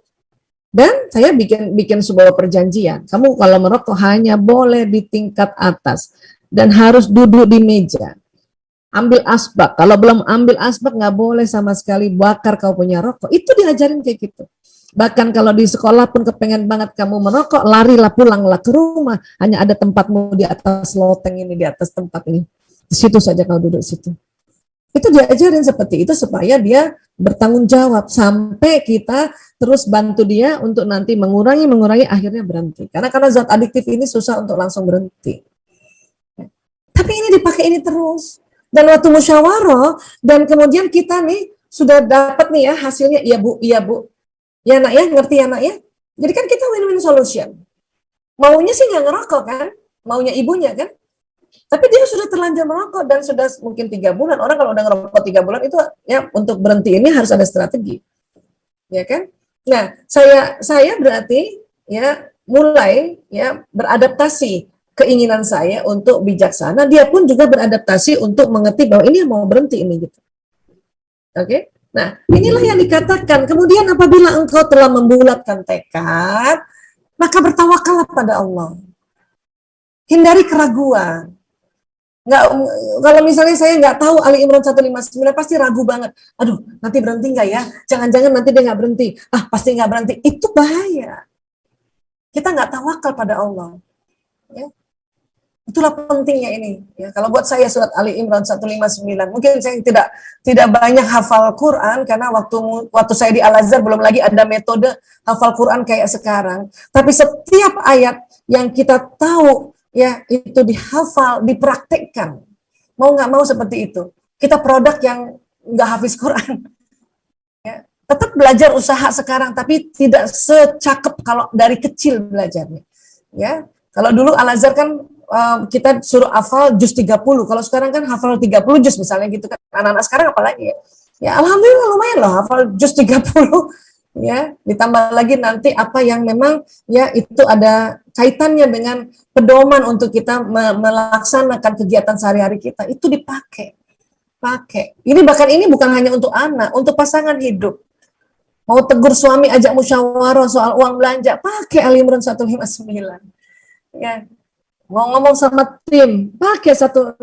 Dan saya bikin sebuah perjanjian. Kamu kalau merokok hanya boleh di tingkat atas dan harus duduk di meja. Ambil asbak. Kalau belum ambil asbak nggak boleh sama sekali bakar kau punya rokok. Itu diajarin kayak gitu. Bahkan kalau di sekolah pun kepengen banget kamu merokok, larilah pulanglah ke rumah. Hanya ada tempatmu di atas loteng ini, di atas tempat ini. Di situ saja kau duduk situ. Itu diajarin seperti itu supaya dia bertanggung jawab. Sampai kita terus bantu dia untuk nanti mengurangi, akhirnya berhenti. Karena zat adiktif ini susah untuk langsung berhenti. Tapi ini dipakai ini terus. Dan waktu musyawarah, dan kemudian kita nih sudah dapat nih ya hasilnya, iya Bu, iya Bu. Ya Nak ya, ngerti ya Nak ya? Jadi kan kita win-win solution. Maunya sih nggak ngerokok kan, maunya ibunya kan. Tapi dia sudah terlanjur merokok dan sudah mungkin 3 bulan. Orang kalau udah ngerokok 3 bulan itu ya untuk berhenti ini harus ada strategi, ya kan? Nah, saya berarti ya mulai ya beradaptasi keinginan saya untuk bijaksana. Dia pun juga beradaptasi untuk mengerti bahwa ini mau berhenti ini gitu. Oke? Nah, inilah yang dikatakan. Kemudian apabila engkau telah membulatkan tekad, maka bertawakallah pada Allah. Hindari keraguan. Nggak, kalau misalnya saya nggak tahu Ali Imran 159 pasti ragu banget. Aduh, nanti berhenti nggak ya? Jangan-jangan nanti dia nggak berhenti. Ah, pasti nggak berhenti. Itu bahaya. Kita nggak tawakal pada Allah. Ya. Itulah pentingnya ini. Ya, kalau buat saya surat Ali Imran 159, mungkin saya tidak banyak hafal Quran karena waktu saya di Al-Azhar belum lagi ada metode hafal Quran kayak sekarang. Tapi setiap ayat yang kita tahu ya itu dihafal, dipraktekkan. Mau nggak mau seperti itu. Kita produk yang nggak hafiz Quran. Ya. Tetap belajar usaha sekarang, tapi tidak secakep kalau dari kecil belajarnya. Ya, kalau dulu Al-Azhar kan kita suruh hafal juz 30. Kalau sekarang kan hafal 30 juz misalnya gitu kan. Anak-anak sekarang apalagi ya. Ya alhamdulillah lumayan loh hafal juz 30. Ya, ditambah lagi nanti apa yang memang ya itu ada kaitannya dengan pedoman untuk kita melaksanakan kegiatan sehari-hari kita, itu dipakai. Ini bahkan ini bukan hanya untuk anak, untuk pasangan hidup. Mau tegur suami, ajak musyawarah soal uang belanja, pakai Ali Imran 159. Ya. Mau ngomong sama tim, pakai 159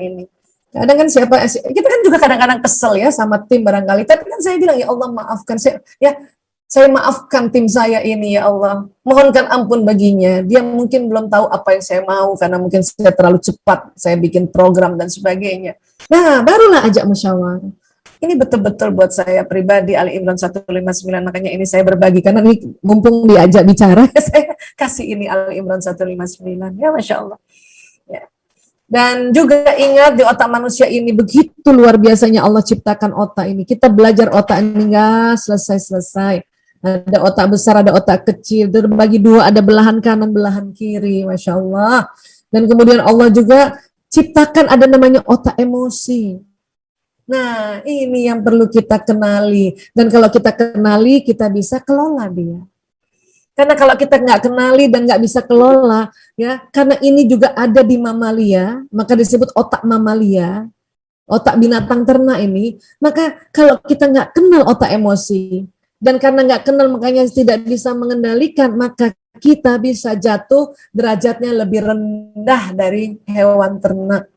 ini. Kadang kan kita kan juga kadang-kadang kesel ya sama tim barangkali, tapi kan saya bilang ya Allah maafkan saya maafkan tim saya ini ya Allah, mohonkan ampun baginya, dia mungkin belum tahu apa yang saya mau karena mungkin saya terlalu cepat saya bikin program dan sebagainya. Nah barulah ajak musyawarah. Ini betul-betul buat saya pribadi Ali Imran 159, makanya ini saya berbagi karena ini mumpung diajak bicara saya kasih ini Ali Imran 159 ya Masya Allah ya. Dan juga ingat di otak manusia ini begitu luar biasanya Allah ciptakan otak ini. Kita belajar otak ini nggak selesai-selesai. Ada otak besar, ada otak kecil. Terbagi dua, ada belahan kanan, belahan kiri. Masya Allah. Dan kemudian Allah juga ciptakan ada namanya otak emosi. Nah ini yang perlu kita kenali. Dan kalau kita kenali, kita bisa kelola dia. Karena kalau kita nggak kenali dan nggak bisa kelola, ya, karena ini juga ada di mamalia, maka disebut otak mamalia, otak binatang ternak ini. Maka kalau kita nggak kenal otak emosi, dan karena nggak kenal makanya tidak bisa mengendalikan, maka kita bisa jatuh derajatnya lebih rendah dari hewan ternak.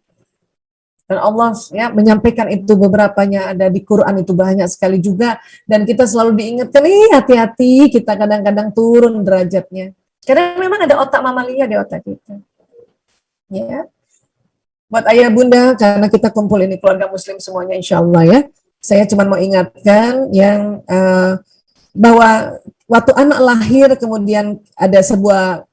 Dan Allah ya menyampaikan itu beberapanya ada di Quran itu banyak sekali juga, dan kita selalu diingatkan hati-hati kita kadang-kadang turun derajatnya karena memang ada otak mamalia di otak kita ya. Buat ayah bunda, karena kita kumpul ini keluarga muslim semuanya insya Allah ya, saya cuma mau ingatkan yang bahwa waktu anak lahir kemudian ada sebuah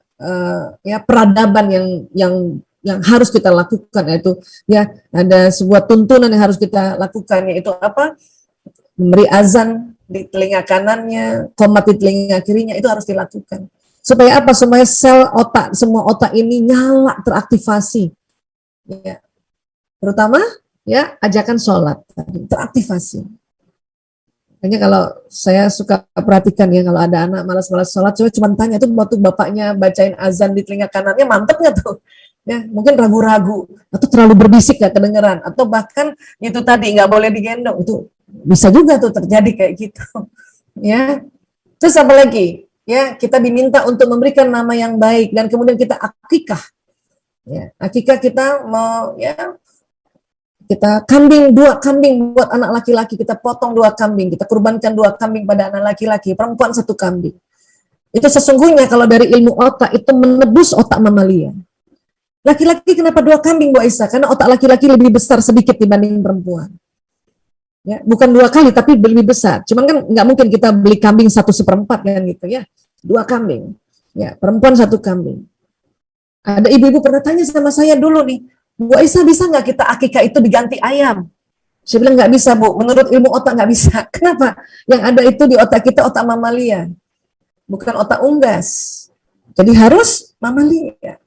ya peradaban yang harus kita lakukan, yaitu ya ada sebuah tuntunan yang harus kita lakukan, yaitu apa? Memberi azan di telinga kanannya, qomat di telinga kirinya, itu harus dilakukan. Supaya apa? Supaya sel otak, semua otak ini nyala, teraktivasi. Ya. Terutama ya ajakan sholat teraktivasi. Makanya kalau saya suka perhatikan ya, kalau ada anak malas-malas sholat, saya cuma tanya, itu waktu bapaknya bacain azan di telinga kanannya mantep nggak tuh? Ya, mungkin ragu-ragu atau terlalu berbisik gak kedengeran, atau bahkan itu tadi nggak boleh digendong, itu bisa juga tuh terjadi kayak gitu ya. Terus apa lagi ya, kita diminta untuk memberikan nama yang baik dan kemudian kita akikah ya, akikah kita mau ya, kita dua kambing buat anak laki-laki, kita potong 2 kambing, kita kurbankan 2 kambing pada anak laki-laki, perempuan 1 kambing. Itu sesungguhnya kalau dari ilmu otak itu menebus otak mamalia. Laki-laki kenapa 2 kambing Bu Aisyah? Karena otak laki-laki lebih besar sedikit dibanding perempuan. Ya, bukan 2 kali tapi lebih besar. Cuman kan nggak mungkin kita beli kambing 1/4 kan gitu ya. 2 kambing. Ya, perempuan 1 kambing. Ada ibu-ibu pernah tanya sama saya dulu nih, Bu Aisyah bisa nggak kita akikah itu diganti ayam? Saya bilang nggak bisa Bu, menurut ilmu otak nggak bisa. Kenapa? Yang ada itu di otak kita otak mamalia. bukan otak unggas. Jadi harus mamalia.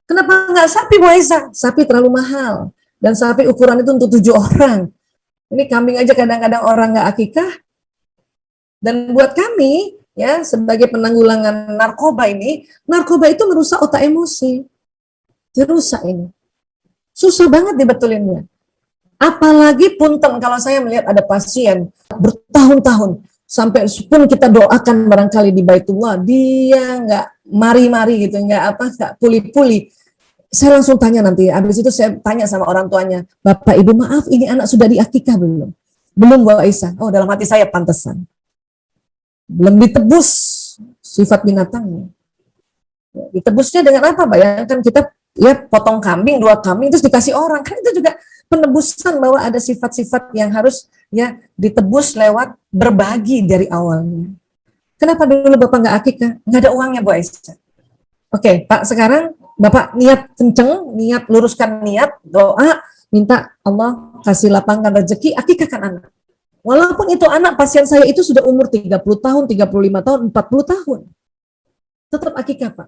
Kenapa nggak sapi, Bu Aisyah? Sapi terlalu mahal. Dan sapi ukuran itu untuk 7 orang. Ini kambing aja kadang-kadang orang nggak akikah. Dan buat kami, ya sebagai penanggulangan narkoba ini, narkoba itu merusak otak emosi. Dirusak ini. Susah banget dibetulinnya. Apalagi punten kalau saya melihat ada pasien bertahun-tahun, sampai pun kita doakan barangkali di Baitullah, dia nggak mari-mari gitu, nggak puli-puli. Saya langsung tanya nanti, habis itu saya tanya sama orang tuanya, Bapak Ibu maaf, ini anak sudah diakikah belum? Belum, Bu Aisyah. Oh, dalam hati saya pantesan. Belum ditebus sifat binatangnya. Ditebusnya dengan apa? Bayangkan kita ya potong kambing, 2 kambing, terus dikasih orang. Kan itu juga penebusan bahwa ada sifat-sifat yang harus ya ditebus lewat berbagi dari awalnya. Kenapa dulu Bapak nggak akikah? Nggak ada uangnya, Bu Aisyah. Oke, Pak, sekarang Bapak niat kenceng, niat luruskan niat, doa, minta Allah kasih lapangkan rezeki, akikahkan anak. Walaupun itu anak pasien saya itu sudah umur 30 tahun, 35 tahun, 40 tahun. Tetap akikah, Pak.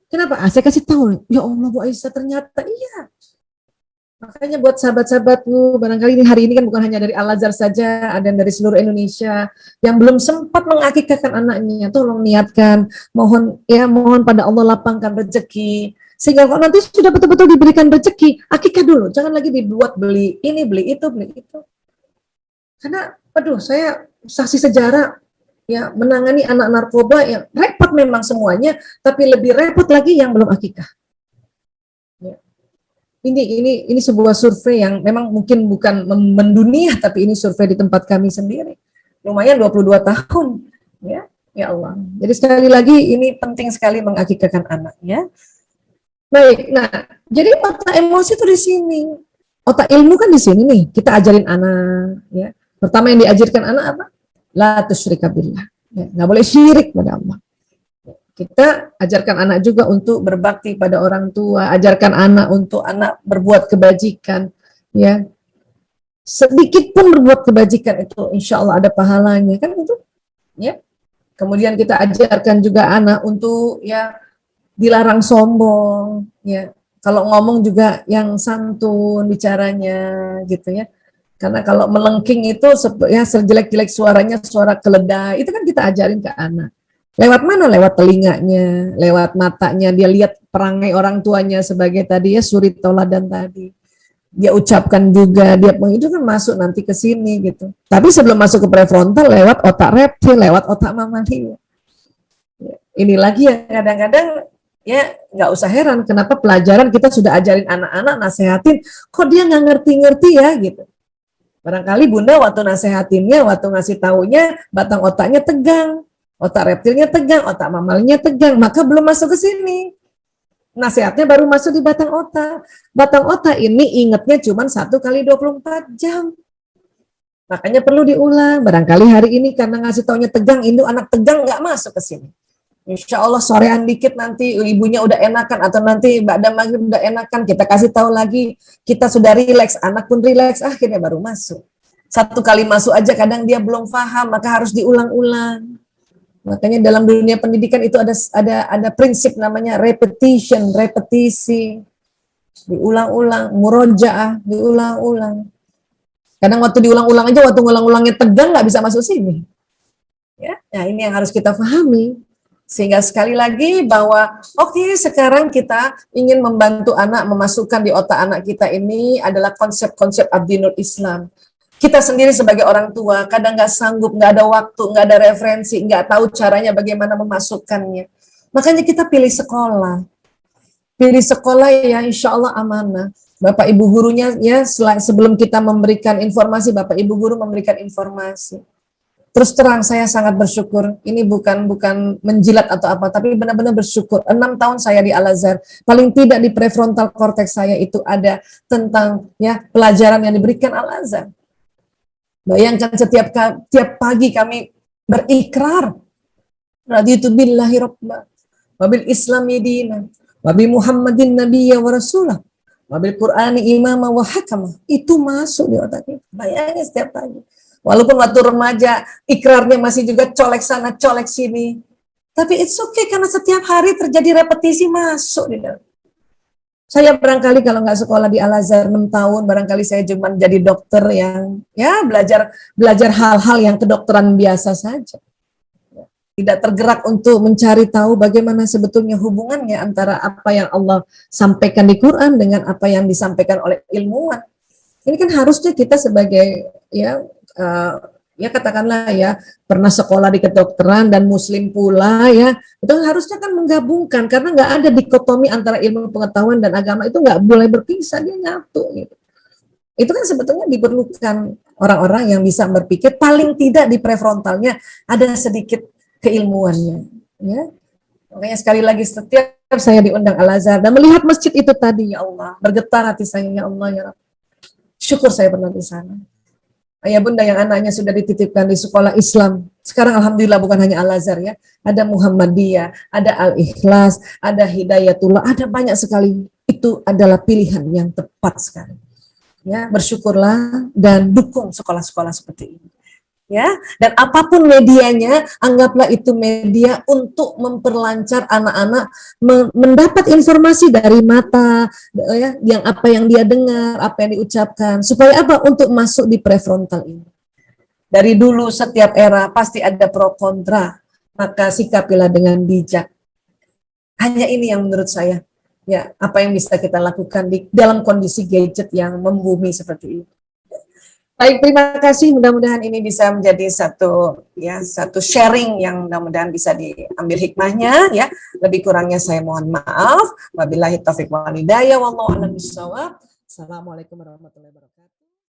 Kenapa? Saya kasih tahu, ya Allah Bu Aisyah ternyata iya. Makanya buat sahabat-sahabatku, barangkali hari ini kan bukan hanya dari Al-Azhar saja, ada yang dari seluruh Indonesia yang belum sempat mengakikahkan anaknya, tolong niatkan, mohon pada Allah lapangkan rezeki, sehingga kalau nanti sudah betul-betul diberikan rezeki, akikah dulu, jangan lagi dibuat beli ini, beli itu. Karena, aduh, saya saksi sejarah ya menangani anak narkoba yang repot memang semuanya, tapi lebih repot lagi yang belum akikah. Ini sebuah survei yang memang mungkin bukan mendunia, tapi ini survei di tempat kami sendiri. Lumayan 22 tahun. Ya Allah. Jadi sekali lagi ini penting sekali mengakikahkan anak ya. Baik, nah jadi otak emosi itu di sini. Otak ilmu kan di sini nih. Kita ajarin anak. Ya. Pertama yang diajarkan anak apa? La tusyrika billah. Ya, nggak boleh syirik pada Allah. Kita ajarkan anak juga untuk berbakti pada orang tua, ajarkan anak untuk anak berbuat kebajikan, ya. Sedikit pun berbuat kebajikan itu insya Allah ada pahalanya, kan itu, ya. Kemudian kita ajarkan juga anak untuk ya dilarang sombong, ya. Kalau ngomong juga yang santun bicaranya, gitu ya. Karena kalau melengking itu ya sejelek-jelek suaranya suara keledai, itu kan kita ajarin ke anak. Lewat mana? Lewat telinganya, lewat matanya, dia lihat perangai orang tuanya sebagai tadi ya suri tauladan tadi. Dia ucapkan juga, dia itu kan masuk nanti ke sini gitu. Tapi sebelum masuk ke prefrontal lewat otak reptil, lewat otak mamalia. Ini lagi yang kadang-kadang ya nggak usah heran kenapa pelajaran kita sudah ajarin anak-anak, nasehatin, kok dia nggak ngerti-ngerti ya gitu. Barangkali bunda waktu nasehatinnya, waktu ngasih taunya, batang otaknya tegang. Otak reptilnya tegang, otak mamalnya tegang, maka belum masuk ke sini. Nasihatnya baru masuk di batang otak. Batang otak ini ingatnya cuma 1 kali 24 jam. Makanya perlu diulang. Barangkali hari ini karena ngasih taunya tegang, ini anak tegang nggak masuk ke sini. Insya Allah sorean dikit nanti ibunya udah enakan atau nanti ba'da maghrib udah enakan, kita kasih tahu lagi, kita sudah rileks, anak pun rileks, akhirnya baru masuk. 1 kali masuk aja kadang dia belum paham, maka harus diulang-ulang. Makanya dalam dunia pendidikan itu ada prinsip namanya repetisi, diulang-ulang, murojaah, diulang-ulang. Kadang waktu diulang-ulang aja, waktu ngulang-ulangnya tegang nggak bisa masuk sini. Ya, nah ini yang harus kita pahami. Sehingga sekali lagi bahwa oke, sekarang kita ingin membantu anak memasukkan di otak anak kita ini adalah konsep-konsep Ad-Dinul Islam. Kita sendiri sebagai orang tua kadang nggak sanggup, nggak ada waktu, nggak ada referensi, nggak tahu caranya bagaimana memasukkannya. Makanya kita pilih sekolah ya insya Allah amanah. Bapak Ibu gurunya ya sebelum kita memberikan informasi, Bapak Ibu guru memberikan informasi. Terus terang saya sangat bersyukur. Ini bukan menjilat atau apa, tapi benar-benar bersyukur. 6 tahun saya di Al-Azhar, paling tidak di prefrontal cortex saya itu ada tentang ya pelajaran yang diberikan Al-Azhar. Bayangkan setiap pagi kami berikrar raditu billahi rabba wa bil islami dinan wa bi Muhammadin nabiyya wa rasulah wa bil Qur'ani imama wa hakama. Itu masuk di otak kita. Bayangin setiap pagi. Walaupun waktu remaja ikrarnya masih juga colek sana colek sini. Tapi it's okay karena setiap hari terjadi repetisi masuk di dalam. Saya barangkali kalau nggak sekolah di Al-Azhar 6 tahun, barangkali saya cuma jadi dokter yang ya belajar hal-hal yang kedokteran biasa saja. Tidak tergerak untuk mencari tahu bagaimana sebetulnya hubungannya antara apa yang Allah sampaikan di Quran dengan apa yang disampaikan oleh ilmuwan. Ini kan harusnya kita sebagai ya katakanlah ya pernah sekolah di kedokteran dan muslim pula ya, itu harusnya kan menggabungkan karena nggak ada dikotomi antara ilmu pengetahuan dan agama, itu nggak boleh berpisah, dia nyatu gitu. Itu kan sebetulnya diperlukan orang-orang yang bisa berpikir paling tidak di prefrontalnya ada sedikit keilmuannya ya. Makanya sekali lagi setiap saya diundang Al-Azhar dan melihat masjid itu tadi, ya Allah, bergetar hati saya, ya Allah ya Rabb. Syukur saya pernah di sana. Ayah bunda yang anaknya sudah dititipkan di sekolah Islam. Sekarang alhamdulillah bukan hanya Al-Azhar ya. Ada Muhammadiyah, ada Al-Ikhlas, ada Hidayatullah, ada banyak sekali. Itu adalah pilihan yang tepat sekali. Ya, bersyukurlah dan dukung sekolah-sekolah seperti ini. Ya, dan apapun medianya, anggaplah itu media untuk memperlancar anak-anak mendapat informasi dari mata, ya, yang apa yang dia dengar, apa yang diucapkan, supaya apa? Untuk masuk di prefrontal ini. Dari dulu setiap era pasti ada pro kontra, maka sikapilah dengan bijak. Hanya ini yang menurut saya, ya, apa yang bisa kita lakukan di dalam kondisi gadget yang membumi seperti ini. Baik, terima kasih. Mudah-mudahan ini bisa menjadi satu sharing yang mudah-mudahan bisa diambil hikmahnya ya. Lebih kurangnya saya mohon maaf. Wabillahi taufiq wal hidayah wallahu a'lam bishawab. Assalamualaikum warahmatullahi wabarakatuh.